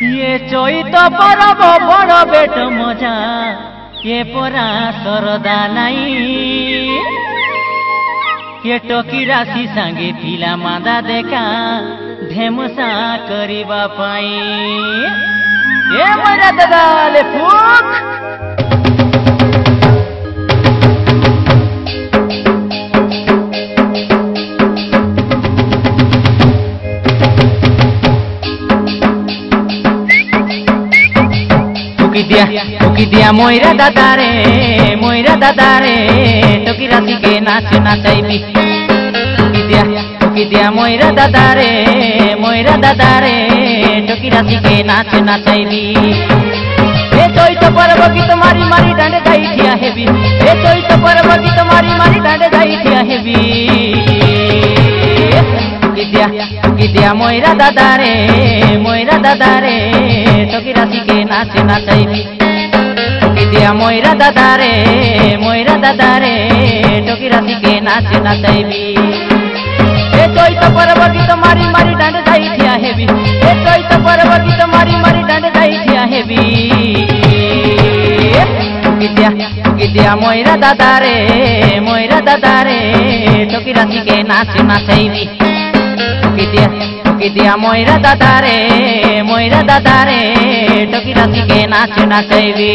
ये चैत परब बड़ बेट मजा ये परा सरदा नाई ये टोकी राशि सांगे पिला मादा देखा धेमुसा करिबा पाई ये मरा दादाले फुक टोकी दिया मोइरा दादा रे टोकी राशि के नाच नाचाइबी टोकी दिया मोइरा दादा रे टोकी राशि के नाच नाचाइबी ए चैत परब गीत मारी मारी डांडे जाई ठिया हेबी ए चैत परब गीत मारी मारी डांडे जाई ठिया हेबी टोकी दिया मोइरा दादा रे टोकी राशि के नाच नाचाइबी टोकी दिया मोइरा दादा रे टोकी राशि के नाच नाचाइबी ए चैत परब गीत मारी मारी डांडे जाई ठिया हेबी ए चैत परब गीत मारी मारी डांडे जाई ठिया हेबी टोकी दिया मोइरा दादा रे टोकी राशि के नाच नाचाइबी टोकी दिया मोइरा दादा रे टोकी राशि के नाच नाचाइबी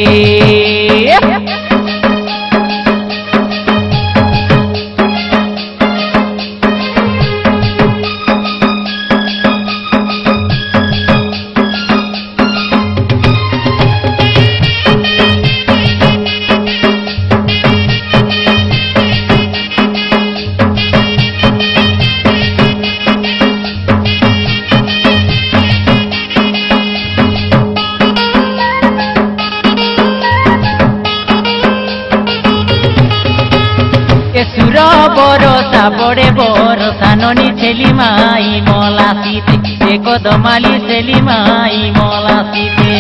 सुर बरसा बड़े बरसा ननी छेली माई मला सीते कदमाली छेली माई मला सीते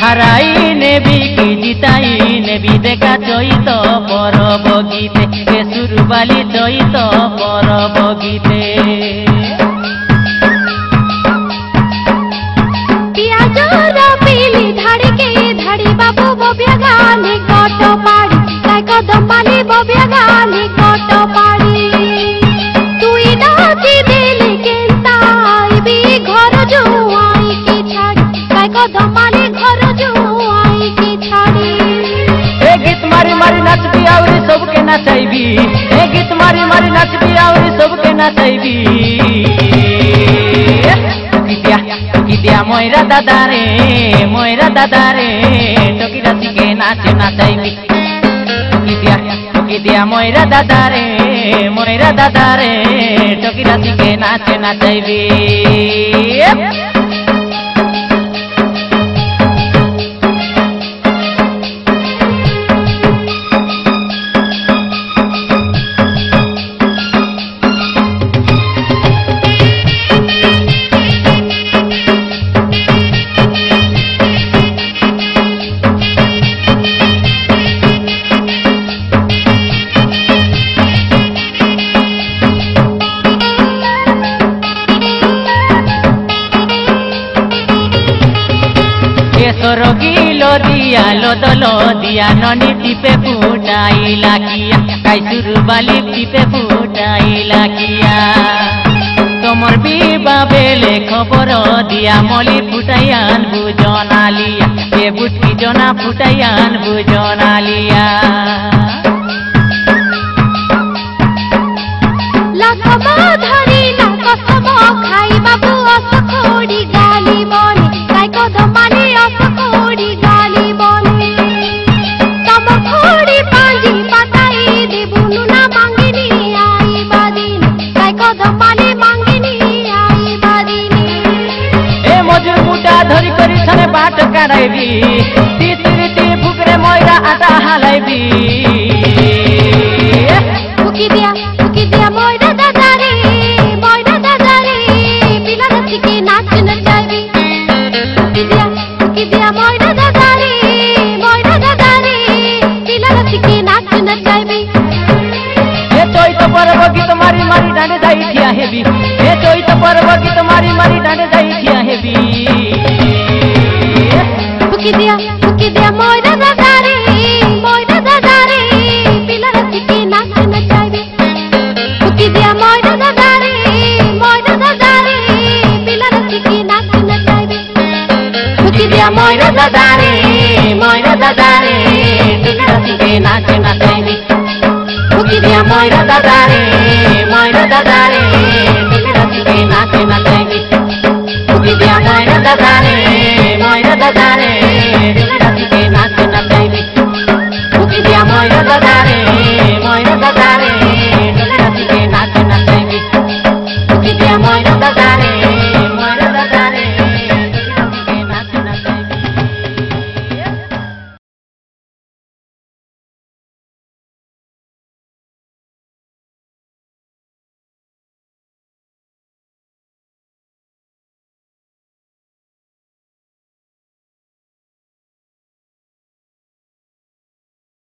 हराई नेबी की जिताई नेबी देखा चैत परब गीते सुरबाली चैत परब गीते बाबू बबिया गाली कट पाड़ी कदमाली बबिया गाली कट पाड़ी तुई नाची दिली केंताइबी घर जुआई की छाड़ी कदमाली घर जुआई की छाड़ी ए गीत मारी मारी नाचबी आवरी सबके नाचाइबी ए गीत मारी मारी नाचबी आवरी सबके नाचाइबी टोकी दिया मोइरा दादा रे टोकी राशि के नाच नाचाइबी टोकी दिया मोइरा दादा रे टोकी राशि के नाच नाचाइबी लो दिया ननी टिपे फुटाइला किया काई सुरबाली टिपे फुटाइला किया तोमर बीबा बेले खबर दिया मली फुटाइयान बुजना लिया ये बुटकी जना फुटाइयान बुजना लिया लखमा धरी ना कसम खाई बाबू अस खोड़ी गाली बनी काई कदमाली अस खोड़ी गाली बनी धरी करी सने बाट कराइबी तीती फुकरे मोइरा आटा हालाइबी टोकी दिया मोइरा दादा रे पिला राशि के नाच नचाइबी टोकी दिया मोइरा दादा रे पिला राशि के नाच नचाइबी ए चैत परब गीत मारी मारी डांडे जाई ठिया हेबी ए चैत परब गीत मारी मारी डांडे जाई ठिया हेबी ময়রা দাদারে দিলে রাতিকে নাচে নাচাইবি ফুকি দিয়া ময়রা দাদারে দিলে রাতিকে নাচে নাচাইবি ফুকি দিয়া ময়রা দাদারে